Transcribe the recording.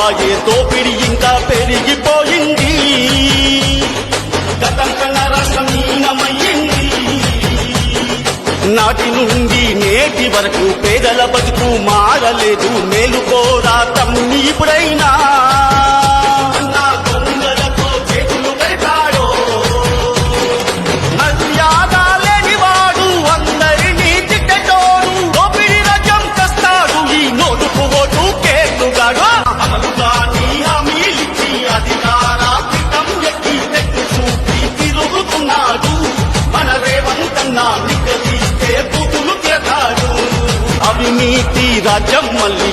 పాయే దోపిడి ఇంకా పెరిగిపోయింది గతం కన్నా రాష్ట్రం హీనమయ్యింది నాటి నుండి నేటి వరకు పేదల బతుకు మారలేదు మేలుకోరా తమ్మి ఇప్పుడైనా అవినీతి రాజ్యం మళ్ళీ